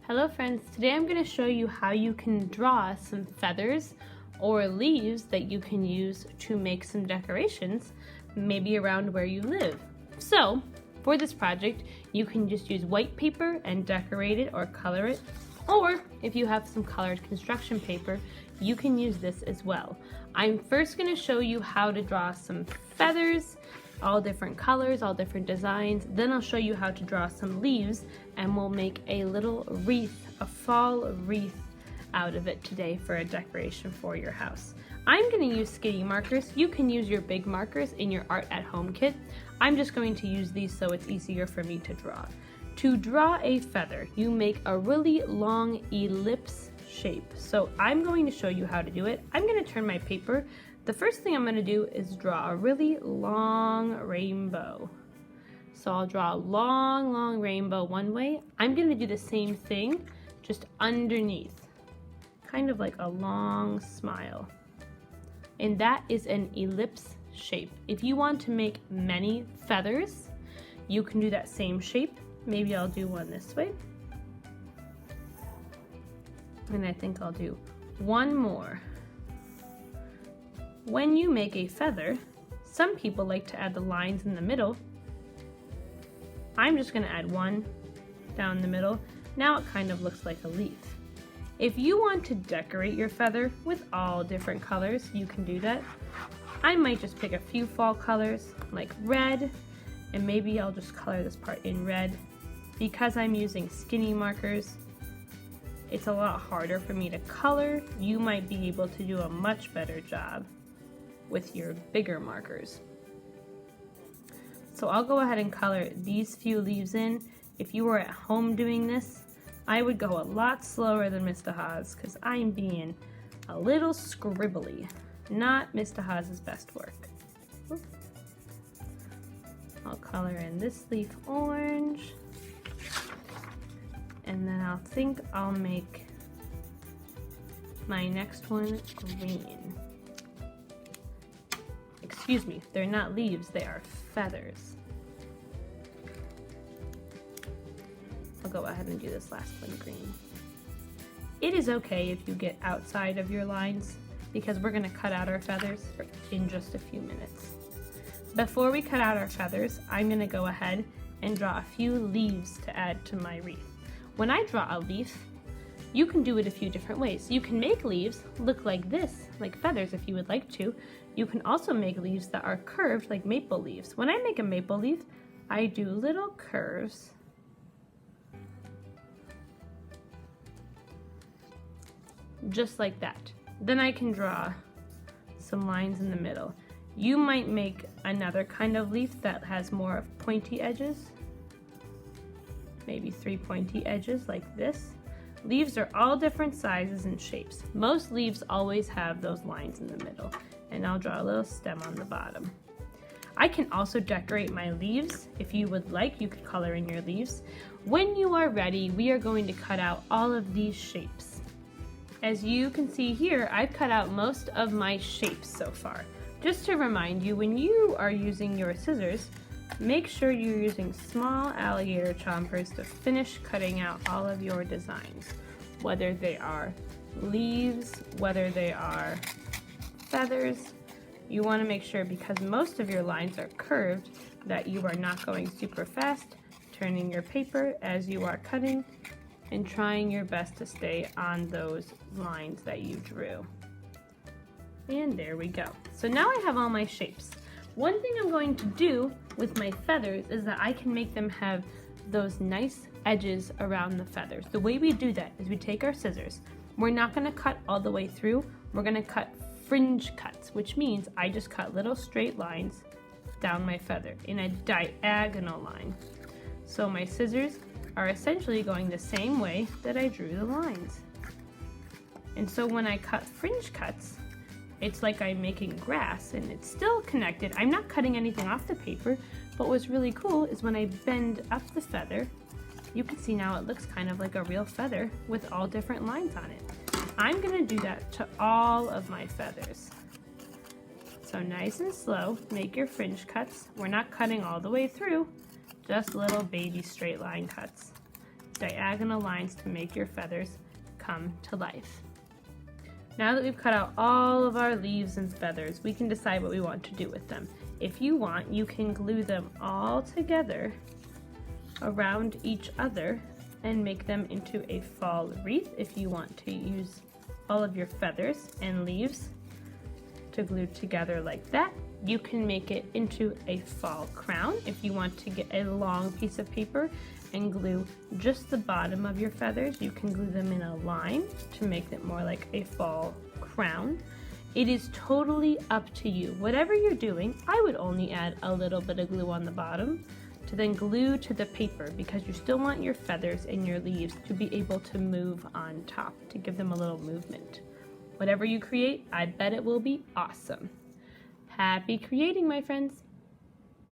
Hello friends, today I'm going to show you how you can draw some feathers or leaves that you can use to make some decorations, maybe around where you live. So, for this project, you can just use white paper and decorate it or color it, or if you have some colored construction paper, you can use this as well. I'm first going to show you how to draw some feathers, all different colors, all different designs. Then I'll show you how to draw some leaves and we'll make a little wreath, a fall wreath out of it today for a decoration for your house. I'm going to use skinny markers. You can use your big markers in your art at home kit. I'm just going to use these so it's easier for me to draw. To draw a feather, you make a really long ellipse shape. So I'm going to show you how to do it. I'm going to turn my paper. The first thing I'm going to do is draw a really long rainbow. So I'll draw a long rainbow one way. I'm going to do the same thing just underneath, kind of like a long smile. And that is an ellipse shape. If you want to make many feathers, you can do that same shape. Maybe I'll do one this way. And I think I'll do one more. When you make a feather, some people like to add the lines in the middle. I'm just going to add one down the middle. Now it kind of looks like a leaf. If you want to decorate your feather with all different colors, you can do that. I might just pick a few fall colors like red, and maybe I'll just color this part in red. Because I'm using skinny markers, it's a lot harder for me to color. You might be able to do a much better job with your bigger markers. So I'll go ahead and color these few leaves in. If you were at home doing this, I would go a lot slower than Mr. Haas because I'm being a little scribbly. Not Mr. Haas's best work. Oops. I'll color in this leaf orange. And then I'll make my next one green. Excuse me, they're not leaves, they are feathers. I'll go ahead and do this last one green. It is okay if you get outside of your lines because we're gonna cut out our feathers in just a few minutes. Before we cut out our feathers, I'm gonna go ahead and draw a few leaves to add to my wreath. When I draw a leaf, you can do it a few different ways. You can make leaves look like this, like feathers if you would like to. You can also make leaves that are curved like maple leaves. When I make a maple leaf, I do little curves. Just like that. Then I can draw some lines in the middle. You might make another kind of leaf that has more pointy edges. Maybe 3 pointy edges like this. Leaves are all different sizes and shapes. Most leaves always have those lines in the middle, and I'll draw a little stem on the bottom. I can also decorate my leaves. If you would like, you could color in your leaves. When you are ready, we are going to cut out all of these shapes. As you can see here, I've cut out most of my shapes so far. Just to remind you, when you are using your scissors, make sure you're using small alligator chompers to finish cutting out all of your designs, whether they are leaves, whether they are feathers. You want to make sure, because most of your lines are curved, that you are not going super fast, turning your paper as you are cutting, and trying your best to stay on those lines that you drew. And there we go. So now I have all my shapes. One thing I'm going to do with my feathers is that I can make them have those nice edges around the feathers. The way we do that is we take our scissors. We're not going to cut all the way through. We're going to cut fringe cuts, which means I just cut little straight lines down my feather in a diagonal line. So my scissors are essentially going the same way that I drew the lines. And so when I cut fringe cuts, it's like I'm making grass and it's still connected. I'm not cutting anything off the paper, but what's really cool is when I bend up the feather, you can see now it looks kind of like a real feather with all different lines on it. I'm gonna do that to all of my feathers. So nice and slow, make your fringe cuts. We're not cutting all the way through, just little baby straight line cuts. diagonal lines to make your feathers come to life. Now that we've cut out all of our leaves and feathers, we can decide what we want to do with them. If you want, you can glue them all together around each other and make them into a fall wreath if you want to use all of your feathers and leaves to glue together like that. You can make it into a fall crown if you want to get a long piece of paper and glue just the bottom of your feathers. You can glue them in a line to make it more like a fall crown. It is totally up to you. Whatever you're doing, I would only add a little bit of glue on the bottom to then glue to the paper because you still want your feathers and your leaves to be able to move on top to give them a little movement. Whatever you create, I bet it will be awesome. Happy creating, my friends!